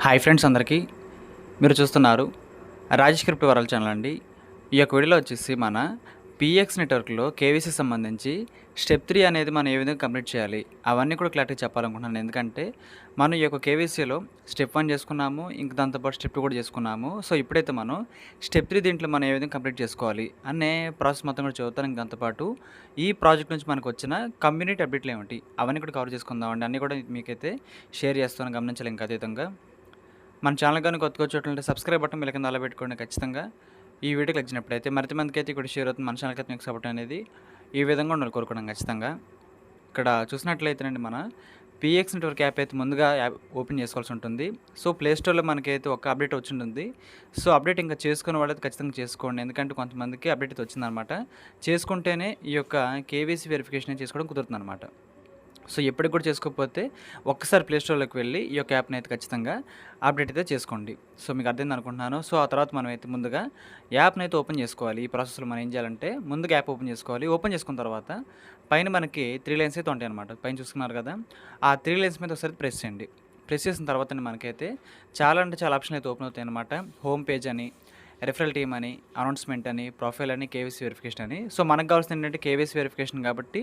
Hi friends అందరికీ. మీరు చూస్తున్నారు రాజేష్ క్రిప్టో వరల్డ్ ఛానల్ అండి. ఈ యొక్క వీడియోలో వచ్చేసి మన పీఎక్స్ నెట్వర్క్లో కేవీసీ సంబంధించి స్టెప్ 3 అనేది మనం ఏ విధంగా కంప్లీట్ చేయాలి అవన్నీ కూడా క్లారిటీగా చెప్పాలనుకుంటున్నాను. ఎందుకంటే మనం ఈ యొక్క కేవీసీలో స్టెప్ 1 చేసుకున్నాము, ఇంక దాంతోపాటు స్టెప్ 2 కూడా చేసుకున్నాము. సో ఇప్పుడైతే మనం స్టెప్ 3 దీంట్లో మనం ఏ విధంగా కంప్లీట్ చేసుకోవాలి అనే ప్రాసెస్ మొత్తం కూడా చదువుతాను. ఇంక దాంతోపాటు ఈ ప్రాజెక్ట్ నుంచి మనకు వచ్చిన కమ్యూనిటీ అప్డేట్లు ఏమిటి అవన్నీ కూడా కవర్ చేసుకుందామండి. అన్నీ కూడా మీకైతే షేర్ చేస్తాను, గమనించాలి. ఇంకా అదేవిధంగా మన ఛానల్ కానీ కొత్తగా వచ్చేటంటే సబ్స్క్రైబ్ బటన్ మీ కింద అలా పెట్టుకోండి. ఖచ్చితంగా ఈ వీడియోకి వచ్చినప్పుడైతే మరింత మందికి అయితే ఇక్కడ షేర్ అవుతుంది. మన ఛానల్కి అయితే మీకు సపోర్ట్ అనేది ఈ విధంగా ఉండాలి కోరుకున్నాం. ఖచ్చితంగా ఇక్కడ చూసినట్లయితేనండి, మన పీఎక్స్ నెట్వర్క్ యాప్ అయితే ముందుగా యాప్ ఓపెన్ చేసుకోవాల్సి ఉంటుంది. సో ప్లే స్టోర్లో మనకైతే ఒక అప్డేట్ వచ్చి ఉంటుంది. సో అప్డేట్ ఇంకా చేసుకునే వాళ్ళైతే ఖచ్చితంగా చేసుకోండి. ఎందుకంటే కొంతమందికి అప్డేట్ అయితే వచ్చిందనమాట. చేసుకుంటేనే ఈ యొక్క కేవీసీ వెరిఫికేషన్ చేసుకోవడం కుదురుతుంది అనమాట. సో ఎప్పటికి కూడా చేసుకోకపోతే ఒక్కసారి ప్లే స్టోర్లోకి వెళ్ళి ఈ యొక్క యాప్ని అయితే ఖచ్చితంగా అప్డేట్ అయితే చేసుకోండి. సో మీకు అర్థమైంది అనుకుంటున్నాను. సో ఆ తర్వాత మనం అయితే ముందుగా యాప్ని అయితే ఓపెన్ చేసుకోవాలి. ఈ ప్రాసెస్లో మనం ఏం చేయాలంటే ముందుగా యాప్ ఓపెన్ చేసుకోవాలి. ఓపెన్ చేసుకున్న తర్వాత పైన మనకి 3 లైన్స్ అయితే ఉంటాయి అనమాట. పైన చూస్తున్నారు కదా, ఆ 3 లైన్స్ మీద ఒకసారి ప్రెస్ చేయండి. ప్రెస్ చేసిన తర్వాత మనకైతే చాలా అంటే చాలా ఆప్షన్ అయితే ఓపెన్ అవుతాయి అనమాట. హోమ్ పేజ్ అని, రెఫరల్ టీమ్ అని, అనౌన్స్మెంట్ అని, ప్రొఫైల్ అని, కేవీసీ వెరిఫికేషన్ అని. సో మనకు కావాల్సింది ఏంటంటే కేవీసీ వెరిఫికేషన్ కాబట్టి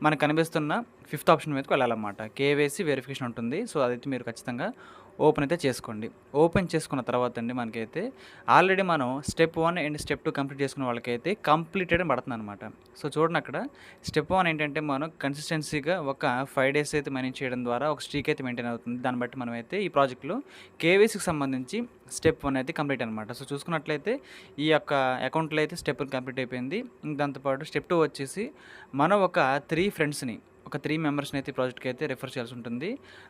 మనకు కనిపిస్తున్న 5th ఆప్షన్ మీదకి వెళ్ళాలన్నమాట. కేవైసీ వెరిఫికేషన్ ఉంటుంది. సో అదైతే మీరు ఖచ్చితంగా ఓపెన్ అయితే చేసుకోండి. ఓపెన్ చేసుకున్న తర్వాత అండి మనకైతే ఆల్రెడీ మనం స్టెప్ 1 అండ్ స్టెప్ 2 కంప్లీట్ చేసుకున్న వాళ్ళకైతే కంప్లీటెడ్ అని పడుతుంది అనమాట. సో చూడండి, అక్కడ స్టెప్ 1 ఏంటంటే మనం కన్సిస్టెన్సీగా ఒక 5 డేస్ అయితే మైనింగ్ చేయడం ద్వారా ఒక స్ట్రీక్ అయితే మెయింటైన్ అవుతుంది. దాన్ని బట్టి మనం అయితే ఈ ప్రాజెక్ట్లో కేవైసీకి సంబంధించి స్టెప్ 1 అయితే కంప్లీట్ అనమాట. సో చూసుకున్నట్లయితే ఈ యొక్క అకౌంట్లో అయితే స్టెప్ 1 కంప్లీట్ అయిపోయింది. దాంతోపాటు స్టెప్ 2 వచ్చేసి మనం ఒక 3 మెంబర్స్ని అయితే ఈ ప్రాజెక్ట్కి అయితే రిఫర్ చేయాల్సి ఉంటుంది.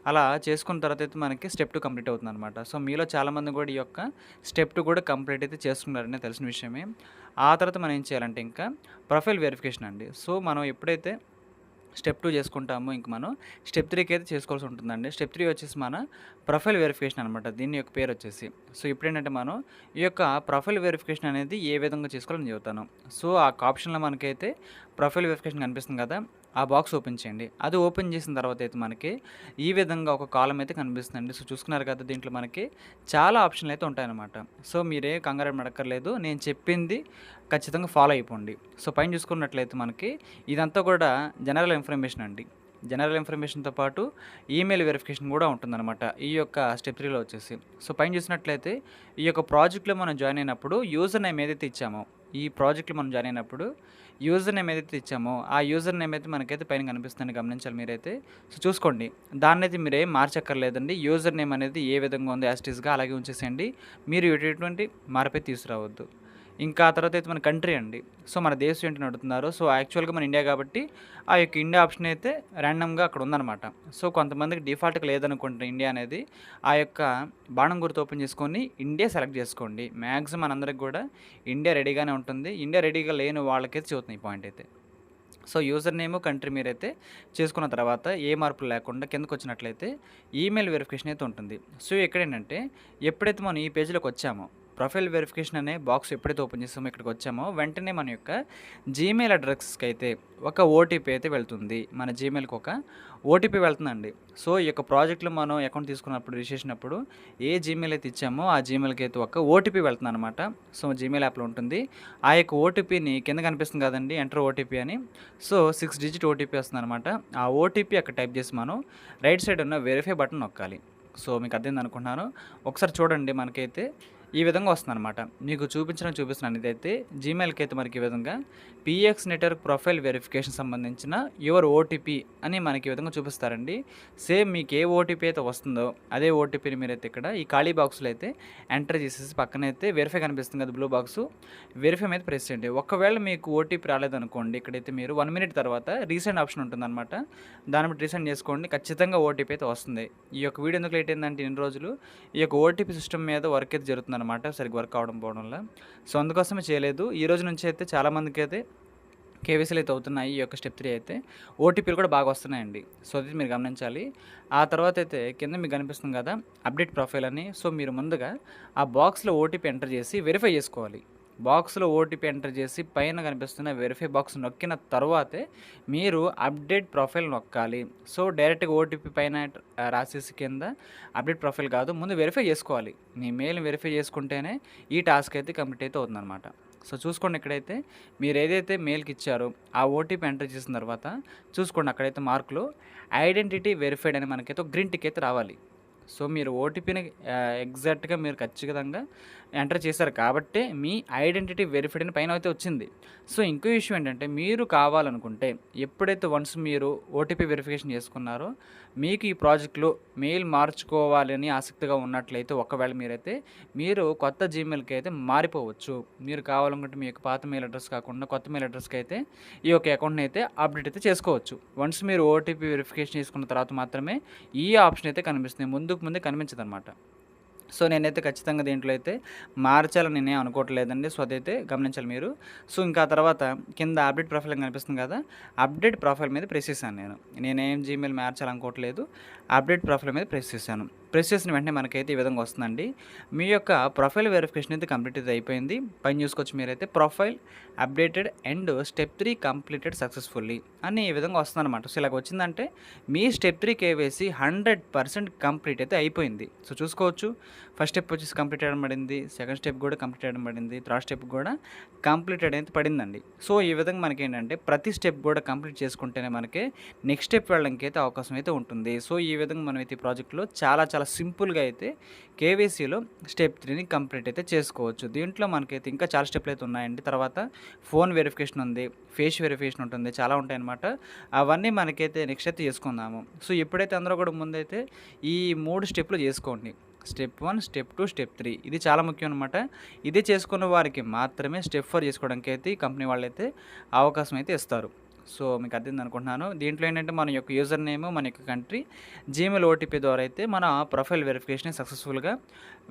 అలా చేసుకున్న తర్వాత అయితే మనకి స్టెప్ 2 కంప్లీట్ అవుతుంది అనమాట. సో మీలో చాలామంది కూడా ఈ యొక్క స్టెప్ 2 కూడా కంప్లీట్ అయితే చేస్తున్నారని తెలిసిన విషయమే. ఆ తర్వాత మనం ఏం చేయాలంటే ఇంకా ప్రొఫైల్ వెరిఫికేషన్ అండి. సో మనం ఎప్పుడైతే స్టెప్ 2 చేసుకుంటాము, ఇంక మనం స్టెప్ 3కి అయితే చేసుకోవాల్సి ఉంటుందండి. స్టెప్ 3 వచ్చేసి మన ప్రొఫైల్ వెరిఫికేషన్ అనమాట. దీని యొక్క పేరు వచ్చేసి. సో ఇప్పుడేంటంటే మనం ఈ యొక్క ప్రొఫైల్ వెరిఫికేషన్ అనేది ఏ విధంగా చేసుకోవాలో నేను చెబుతాను. సో ఆ ఆప్షన్లో మనకైతే ప్రొఫైల్ వెరిఫికేషన్ కనిపిస్తుంది కదా, ఆ బాక్స్ ఓపెన్ చేయండి. అది ఓపెన్ చేసిన తర్వాత అయితే మనకి ఈ విధంగా ఒక కాలం అయితే కనిపిస్తుందండి. సో చూసుకున్నారు కదా, దీంట్లో మనకి చాలా ఆప్షన్లు అయితే ఉంటాయన్నమాట. సో మీరే కంగారు పడక్కర్లేదు, నేను చెప్పింది ఖచ్చితంగా ఫాలో అయిపోండి. సో పైన చూసుకున్నట్లయితే మనకి ఇదంతా కూడా జనరల్ ఇన్ఫర్మేషన్ అండి. జనరల్ ఇన్ఫర్మేషన్తో పాటు ఈమెయిల్ వెరిఫికేషన్ కూడా ఉంటుందన్నమాట ఈ యొక్క స్టెప్ 3లో వచ్చేసి. సో పైన చూసినట్లయితే ఈ యొక్క ప్రాజెక్ట్లో మనం జాయిన్ అయినప్పుడు యూజర్ నేమ్ ఏదైతే ఇచ్చామో, ఈ ప్రాజెక్ట్లో మనం జాయిన్ అయినప్పుడు యూజర్ నేమ్ ఏదైతే ఇచ్చామో ఆ యూజర్ నేమ్ అయితే మనకైతే పైన కనిపిస్తుంది, గమనించాలి మీరైతే. సో చూసుకోండి, దాన్ని అయితే మీరు ఏం మార్చక్కర్లేదండి. యూజర్ నేమ్ అనేది ఏ విధంగా ఉందో యాజ్ ఇట్ ఈస్గా అలాగే ఉంచేసేయండి. మీరు ఎటువంటి మార్పు తీసుకురావద్దు. ఇంకా ఆ తర్వాత అయితే మన కంట్రీ అండి. సో మన దేశం ఏంటని అడుగుతున్నారు. సో యాక్చువల్గా మన ఇండియా కాబట్టి ఆ యొక్క ఇండియా ఆప్షన్ అయితే ర్యాండమ్గా అక్కడ ఉందన్నమాట. సో కొంతమందికి డిఫాల్ట్గా లేదనుకుంటే ఇండియా అనేది, ఆ యొక్క బాణం గుర్తు ఓపెన్ చేసుకొని ఇండియా సెలెక్ట్ చేసుకోండి. మ్యాక్సిమం మనందరికి కూడా ఇండియా రెడీగానే ఉంటుంది. ఇండియా రెడీగా లేని వాళ్ళకైతే చెబుతుంది ఈ పాయింట్ అయితే. సో యూజర్ నేమ్, కంట్రీ మీరైతే చేసుకున్న తర్వాత ఏ మార్పులు లేకుండా కిందకు వచ్చినట్లయితే ఈమెయిల్ వెరిఫికేషన్ అయితే ఉంటుంది. సో ఇక్కడ ఏంటంటే ఎప్పుడైతే మనం ఈ పేజ్లోకి వచ్చామో, ప్రొఫైల్ వెరిఫికేషన్ అనే బాక్స్ ఎప్పుడైతే ఓపెన్ చేస్తామో ఇక్కడికి వచ్చామో వెంటనే మన యొక్క జీమెయిల్ అడ్రస్కి అయితే ఒక ఓటీపీ అయితే వెళ్తుంది. మన జీమెయిల్కి ఒక ఓటీపీ వెళ్తుందండి. సో ఈ యొక్క ప్రాజెక్ట్లో మనం అకౌంట్ తీసుకున్నప్పుడు, రిజిస్ట్రేషన్ అప్పుడు ఏ జీమెయిల్ అయితే ఇచ్చామో ఆ జీమెయిల్కి అయితే ఒక ఓటీపీ వెళ్తుంది అనమాట. సో జీమెయిల్ యాప్లో ఉంటుంది. ఆ యొక్క ఓటీపీని కింద కనిపిస్తుంది కదండి, ఎంటర్ ఓటీపీ అని. సో 6 డిజిట్ ఓటీపీ వస్తుంది అనమాట. ఆ ఓటీపీ అక్కడ టైప్ చేసి మనం రైట్ సైడ్ ఉన్న వెరిఫై బటన్ నొక్కాలి. సో మీకు అర్థమైంది అనుకుంటున్నాను. ఒకసారి చూడండి, మనకైతే ఈ విధంగా వస్తుందన్నమాట. మీకు చూపిస్తున్నాను. ఇదైతే జీమెయిల్కి అయితే మనకి ఈ విధంగా పీఎక్స్ నెట్వర్క్ ప్రొఫైల్ వెరిఫికేషన్ సంబంధించిన యువర్ ఓటీపీ అని మనకి ఈ విధంగా చూపిస్తారండి. సేమ్ మీకు ఏ ఓటీపీ అయితే వస్తుందో అదే ఓటీపీని మీరైతే ఇక్కడ ఈ ఖాళీ బాక్స్లో అయితే ఎంటర్ చేసేసి పక్కనైతే వెరిఫై కనిపిస్తుంది కదా, బ్లూ బాక్స్, వెరిఫై మీద ప్రెస్ చేయండి. ఒకవేళ మీకు ఓటీపీ రాలేదనుకోండి, ఇక్కడైతే మీరు 1 మినిట్ తర్వాత రీసెండ్ ఆప్షన్ ఉంటుందన్నమాట. దాన్ని బట్టి రీసెండ్ చేసుకోండి, ఖచ్చితంగా ఓటీపీ అయితే వస్తుంది. ఈ యొక్క వీడియో ఎందుకు లేట్ అయిందంటే ఇన్ని రోజులు ఈ యొక్క ఓటీపీ సిస్టమ్ మీద వర్క్ అయితే జరుగుతుంది అనమాట, సరిగ్గా వర్క్ అవడం పోవడం వల్ల. సో అందుకోసమే చేయలేదు. ఈ రోజు నుంచి అయితే చాలామందికి అయితే కేవైసీలు అయితే అవుతున్నాయి. ఈ యొక్క స్టెప్ 3 అయితే ఓటీపీలు కూడా బాగా వస్తున్నాయండి. సో అది మీరు గమనించాలి. ఆ తర్వాత అయితే కింద మీకు కనిపిస్తుంది కదా అప్డేట్ ప్రొఫైల్ అని. సో మీరు ముందుగా ఆ బాక్స్లో ఓటీపీ ఎంటర్ చేసి వెరిఫై చేసుకోవాలి. బాక్స్‌లో ఓటీపీ ఎంటర్ చేసి పైన కనిపిస్తున్న వెరిఫై బాక్స్ నొక్కిన తరువాతే మీరు అప్డేట్ ప్రొఫైల్ నొక్కాలి. సో, డైరెక్ట్‌గా ఓటీపీ పైన రాసేసి కింద అప్డేట్ ప్రొఫైల్ కాదు. ముందు వెరిఫై చేసుకోవాలి. మీ మెయిల్‌ని వెరిఫై చేసుకుంటేనే ఈ టాస్క్ అయితే కంప్లీట్ అయితే అవుతుందనమాట. సో, చూసుకోండి ఇక్కడైతే మీరేదైతే మెయిల్‌కి ఇచ్చారో ఆ ఓటీపీ ఎంటర్ చేసిన తర్వాత చూసుకోండి అక్కడైతే మార్క్‌లో ఐడెంటిటీ వెరిఫైడ్ అని మనకైతే ఒక గ్రీన్ టిక్ అయితే రావాలి. సో, మీరు ఓటీపీని ఎగ్జాక్ట్‌గా మీరు ఖచ్చితంగా ఎంటర్ చేశారు కాబట్టే మీ ఐడెంటిటీ వెరిఫైడ్ అని పైన అయితే వచ్చింది. సో, ఇంకో విషయం ఏంటంటే మీరు కావాలనుకుంటే ఎప్పుడైతే వన్స్ మీరు ఓటీపీ వెరిఫికేషన్ చేసుకున్నారో మీకు ఈ ప్రాజెక్ట్‌లో మెయిల్ మార్చుకోవాలని ఆసక్తిగా ఉన్నట్లయితే ఒకవేళ మీరు కొత్త జీమెయిల్‌కి అయితే మారిపోవచ్చు. మీరు కావాలనుకుంటే మీ యొక్క పాత మెయిల్ అడ్రెస్ కాకుండా కొత్త మెయిల్ అడ్రస్‌కి అయితే ఈ యొక్క అకౌంట్‌ని అయితే అప్డేట్ అయితే చేసుకోవచ్చు. వన్స్ మీరు ఓటీపీ వెరిఫికేషన్ చేసుకున్న తర్వాత మాత్రమే ఈ ఆప్షన్ అయితే కనిపిస్తుంది. ముందే కనిపించదనమాట. సో, నేనైతే ఖచ్చితంగా దీంట్లో అయితే మార్చాలని నేనేం అనుకోవట్లేదండి. సో, అదైతే గమనించాలి మీరు. సో, ఇంకా తర్వాత కింద అప్డేట్ ప్రొఫైల్ అని కనిపిస్తుంది కదా! అప్డేట్ ప్రొఫైల్ మీద ప్రెస్ చేశాను నేను. నేనేం జీమెయిల్ మార్చాలనుకోవట్లేదు. అప్డేట్ ప్రొఫైల్ మీద ప్రెస్ చేశాను. ప్రెస్ చేసిన వెంటనే మనకైతే ఈ విధంగా వస్తుందండి. మీ యొక్క ప్రొఫైల్ వెరిఫికేషన్ అయితే కంప్లీట్ అయితే అయిపోయింది. పైన చూసుకోవచ్చు మీరైతే profile updated and step 3 completed successfully అని ఈ విధంగా వస్తుందనమాట. సో, ఇలాగ వచ్చిందంటే మీ స్టెప్ 3 కేవైసీ 100% కంప్లీట్ అయితే అయిపోయింది. సో, చూసుకోవచ్చు. ఫస్ట్ స్టెప్ వచ్చేసి కంప్లీట్ అవ్వడం పడింది. సెకండ్ స్టెప్ కూడా కంప్లీట్ అవ్వడం పడింది. థర్డ్ స్టెప్ కూడా కంప్లీటెడ్ అయితే పడిందండి. సో, ఈ విధంగా మనకేంటంటే ప్రతి స్టెప్ కూడా కంప్లీట్ చేసుకుంటేనే మనకి నెక్స్ట్ స్టెప్ వెళ్ళడానికి అయితే అవకాశం అయితే ఉంటుంది. సో, ఈ విధంగా మనం అయితే ఈ ప్రాజెక్ట్‌లో చాలా సింపుల్‌గా అయితే కేవైసీలో స్టెప్ 3ని కంప్లీట్ అయితే చేసుకోవచ్చు. దీంట్లో మనకైతే ఇంకా చాలా స్టెప్‌లు అయితే ఉన్నాయండి. తర్వాత ఫోన్ వెరిఫికేషన్ ఉంది. ఫేస్ వెరిఫికేషన్ ఉంటుంది. చాలా ఉంటాయన్నమాట. అవన్నీ మనకైతే నెక్స్ట్ అయితే చేసుకుందాము. సో, ఎప్పుడైతే అందరూ కూడా ముందైతే ఈ 3 స్టెప్‌లు చేసుకోండి. స్టెప్ 1, స్టెప్ 2, స్టెప్ 3 ఇది చాలా ముఖ్యం అనమాట. ఇది చేసుకున్న వారికి మాత్రమే స్టెప్ 4 చేసుకోవడానికి అయితే ఈ కంపెనీ వాళ్ళైతే అవకాశం అయితే ఇస్తారు. సో, మీకు అర్థమైంది అనుకుంటున్నాను. దీంట్లో ఏంటంటే మన యొక్క యూజర్ నేమ్, మన యొక్క కంట్రీ, జీమెయిల్ ఓటీపీ ద్వారా అయితే మన ప్రొఫైల్ వెరిఫికేషన్ సక్సెస్‌ఫుల్‌గా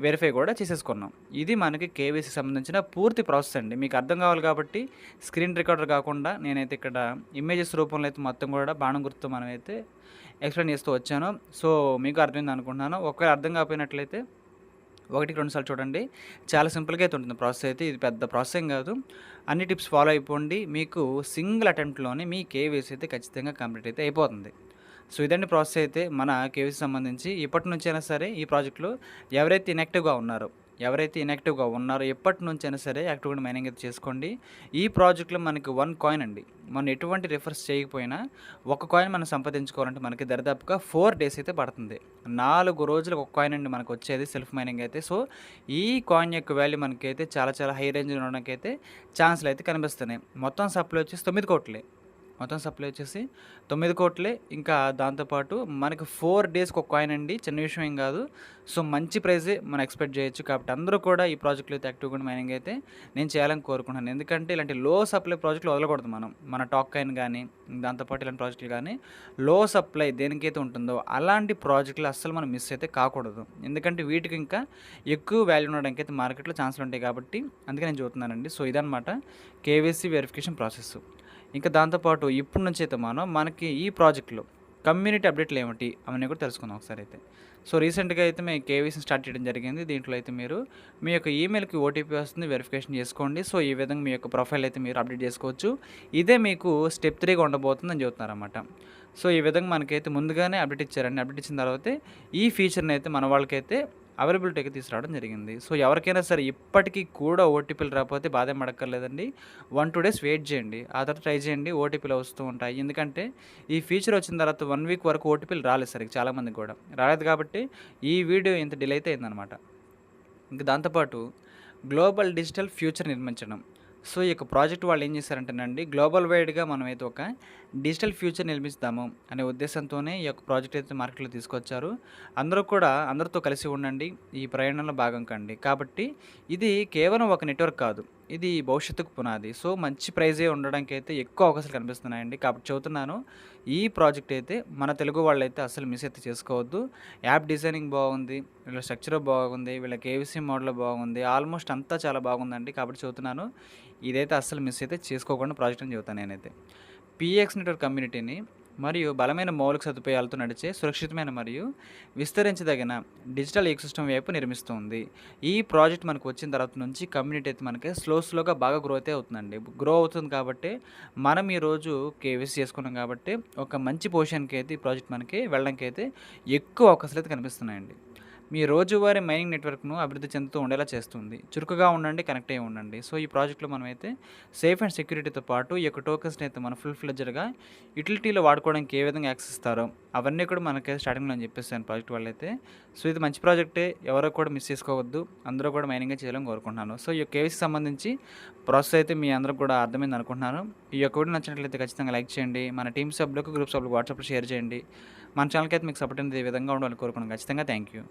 వెరిఫై కూడా చేసేసుకున్నాం. ఇది మనకి కేవైసీకి సంబంధించిన పూర్తి ప్రాసెస్ అండి. మీకు అర్థం కావాలి కాబట్టి స్క్రీన్ రికార్డర్ కాకుండా నేనైతే ఇక్కడ ఇమేజెస్ రూపంలో అయితే మొత్తం కూడా బాణం గుర్తుతో మనమైతే ఎక్స్‌ప్లెయిన్ చేస్తూ వచ్చాను. సో, మీకు అర్థమైంది అనుకుంటున్నాను. ఒకవేళ అర్థం కాకపోయినట్లయితే ఒకటికి 2 సార్లు చూడండి. చాలా సింపుల్‌గా అయితే ఉంటుంది ప్రాసెస్ అయితే. ఇది పెద్ద ప్రాసెస్ ఏం కాదు. అన్ని టిప్స్ ఫాలో అయిపోండి. మీకు సింగిల్ అటెంప్ట్‌లోనే మీ కేవైసీ అయితే ఖచ్చితంగా కంప్లీట్ అయితే అయిపోతుంది. సో, ఇదండి ప్రాసెస్ అయితే మన కేవైసీ సంబంధించి. ఇప్పటి నుంచైనా సరే ఈ ప్రాజెక్ట్‌లో ఎవరైతే ఇనాక్టివ్‌గా ఉన్నారో ఎప్పటి నుంచైనా సరే యాక్టివ్‌గా మైనింగ్ అయితే చేసుకోండి. ఈ ప్రాజెక్ట్‌లో మనకి 1 కాయిన్ అండి. మనం ఎటువంటి రిఫర్స్ చేయకపోయినా ఒక కాయిన్ మనం సంపాదించుకోవాలంటే మనకి దరిదాపుగా 4 డేస్ అయితే పడుతుంది. 4 రోజులకు ఒక కాయిన్ అండి మనకు వచ్చేది సెల్ఫ్ మైనింగ్ అయితే. సో, ఈ కాయిన్ యొక్క వాల్యూ మనకైతే చాలా హై రేంజ్‌లో ఉండడానికైతే ఛాన్స్‌లు అయితే కనిపిస్తున్నాయి. మొత్తం సప్లై వచ్చేసి 9 కోట్లే. మొత్తం సప్లై వచ్చేసి 9 కోట్లే. ఇంకా దాంతోపాటు మనకు 4 డేస్‌కి ఒక కాయిన్ అండి. చిన్న విషయం ఏం కాదు. సో, మంచి ప్రైజే మనం ఎక్స్‌పెక్ట్ చేయొచ్చు. కాబట్టి అందరూ కూడా ఈ ప్రాజెక్ట్‌లో అయితే యాక్టివ్‌గా మైనింగ్ అయితే నేను చేయాలని కోరుకుంటున్నాను. ఎందుకంటే ఇలాంటి లో సప్లై ప్రాజెక్ట్‌లు వదలకూడదు మనం. మన టాక్ కాయిన్ గానీ, దాంతోపాటు ఇలాంటి ప్రాజెక్టులు గానీ లో సప్లై దేనికైతే ఉంటుందో అలాంటి ప్రాజెక్టులు అస్సలు మనం మిస్ అయితే కాకూడదు. ఎందుకంటే వీటికి ఇంకా ఎక్కువ వాల్యూ ఉండడానికి అయితే మార్కెట్‌లో ఛాన్స్‌లు ఉంటాయి కాబట్టి అందుకే నేను చెబుతున్నానండి. సో, ఇదనమాట కేవైసీ వెరిఫికేషన్ ప్రాసెస్. ఇంకా దాంతోపాటు ఇప్పటి నుంచి అయితే మనకి ఈ ప్రాజెక్ట్‌లో కమ్యూనిటీ అప్డేట్లు ఏమిటి అవన్నీ కూడా తెలుసుకుందాం ఒకసారి అయితే. సో, రీసెంట్‌గా అయితే మేము కేవైసీని స్టార్ట్ చేయడం జరిగింది. దీంట్లో అయితే మీరు మీ యొక్క ఈమెయిల్‌కి ఓటీపీ వస్తుంది. వెరిఫికేషన్ చేసుకోండి. సో, ఈ విధంగా మీ యొక్క ప్రొఫైల్ అయితే మీరు అప్డేట్ చేసుకోవచ్చు. ఇదే మీకు స్టెప్ 3గా ఉండబోతుందని చెబుతున్నారన్నమాట. సో, ఈ విధంగా మనకైతే ముందుగానే అప్డేట్ ఇచ్చారండి. అప్డేట్ ఇచ్చిన తర్వాతే ఈ ఫీచర్‌ని అయితే మన వాళ్ళకైతే అవైలబిలిటీకి తీసుకురావడం జరిగింది. సో, ఎవరికైనా సరే ఇప్పటికీ కూడా ఓటీపీలు రాకపోతే బాధేం పడక్కర్లేదండి. 1, 2 డేస్ వెయిట్ చేయండి. ఆ తర్వాత ట్రై చేయండి. ఓటీపీలు వస్తూ ఉంటాయి. ఎందుకంటే ఈ ఫీచర్ వచ్చిన తర్వాత 1 వీక్ వరకు ఓటీపీలు రాలేదు సరిగ్గా చాలామందికి కూడా. రాలేదు కాబట్టి ఈ వీడియో ఇంత డిలే అయితే అయిందనమాట. ఇంక దాంతోపాటు గ్లోబల్ డిజిటల్ ఫ్యూచర్ నిర్మించడం. సో, ఈ యొక్క ప్రాజెక్ట్ వాళ్ళు ఏం చేశారంటేనండి గ్లోబల్ వైడ్‌గా మనమైతే ఒక డిజిటల్ ఫ్యూచర్ నిర్మిస్తాము అనే ఉద్దేశంతోనే ఈ యొక్క ప్రాజెక్ట్ అయితే మార్కెట్‌లో తీసుకొచ్చారు. అందరూ కూడా అందరితో కలిసి ఉండండి. ఈ ప్రయాణంలో భాగం కండి. కాబట్టి ఇది కేవలం ఒక నెట్వర్క్ కాదు. ఇది భవిష్యత్తుకు పునాది. సో, మంచి ప్రైజే ఉండడానికైతే ఎక్కువ అవకాశాలు కనిపిస్తున్నాయండి. కాబట్టి చెబుతున్నాను ఈ ప్రాజెక్ట్ అయితే మన తెలుగు వాళ్ళైతే అస్సలు మిస్ అయితే చేసుకోవద్దు. యాప్ డిజైనింగ్ బాగుంది. వీళ్ళ స్ట్రక్చర్ బాగుంది. వీళ్ళ కేవీసీ మోడల్ బాగుంది. ఆల్మోస్ట్ అంతా చాలా బాగుందండి. కాబట్టి చెబుతున్నాను ఇదైతే అస్సలు మిస్ అయితే చేసుకోకుండా ప్రాజెక్ట్ అని చెబుతాను నేనైతే. పీఎక్స్ నెట్వర్క్ కమ్యూనిటీని మరియు బలమైన మౌలిక సదుపాయాలతో నడిచే సురక్షితమైన మరియు విస్తరించదగిన డిజిటల్ ఈకోసిస్టమ్ వైపు నిర్మిస్తుంది. ఈ ప్రాజెక్ట్ మనకు వచ్చిన తర్వాత నుంచి కమ్యూనిటీ అయితే మనకి స్లోగా బాగా గ్రో అయితే అవుతుందండి. గ్రో అవుతుంది కాబట్టి మనం ఈరోజు కేవీసీ చేసుకున్నాం కాబట్టి ఒక మంచి పొజిషన్‌కి అయితే ఈ ప్రాజెక్ట్ మనకి వెళ్ళడానికి అయితే ఎక్కువ అవకాశాలు అయితే కనిపిస్తున్నాయండి. మీ రోజువారీ మైనింగ్ నెట్వర్క్‌ను అభివృద్ధి చెందుతూ ఉండేలా చేస్తుంది. చురుకుగా ఉండండి, కనెక్ట్ అయ్యి ఉండండి. సో, ఈ ప్రాజెక్ట్‌లో మనమైతే సేఫ్ అండ్ సెక్యూరిటీతో పాటు ఈ యొక్క టోకెన్స్‌ని అయితే మనం ఫుల్ ఫ్లెడ్జెడ్‌గా యుటిలిటీలో వాడుకోవడానికి ఏ విధంగా యాక్సెస్ ఇస్తారో అవన్నీ కూడా మనకైతే స్టార్టింగ్‌లో నేను చెప్పేసాను ప్రాజెక్ట్ వాళ్ళైతే. సో, ఇది మంచి ప్రాజెక్టే. ఎవరు కూడా మిస్ చేసుకోవద్దు. అందరూ కూడా మైనింగే చేయాలని కోరుకుంటున్నాను. సో, ఈ యొక్క కేవీసీకి సంబంధించి ప్రాసెస్ అయితే మీ అందరికి కూడా అర్థమైంది అనుకుంటున్నాను. ఈ యొక్క వీడియో నచ్చినట్లయితే ఖచ్చితంగా లైక్ చేయండి. మన టీమ్ సభ్యులకు, గ్రూప్ సభ్యులకు వాట్సాప్‌లో షేర్ చేయండి. మన ఛానల్‌కి అయితే మీకు సపోర్ట్ అనేది ఈ విధంగా ఉండాలని కోరుకున్నాను. ఖచ్చితంగా థ్యాంక్ యూ.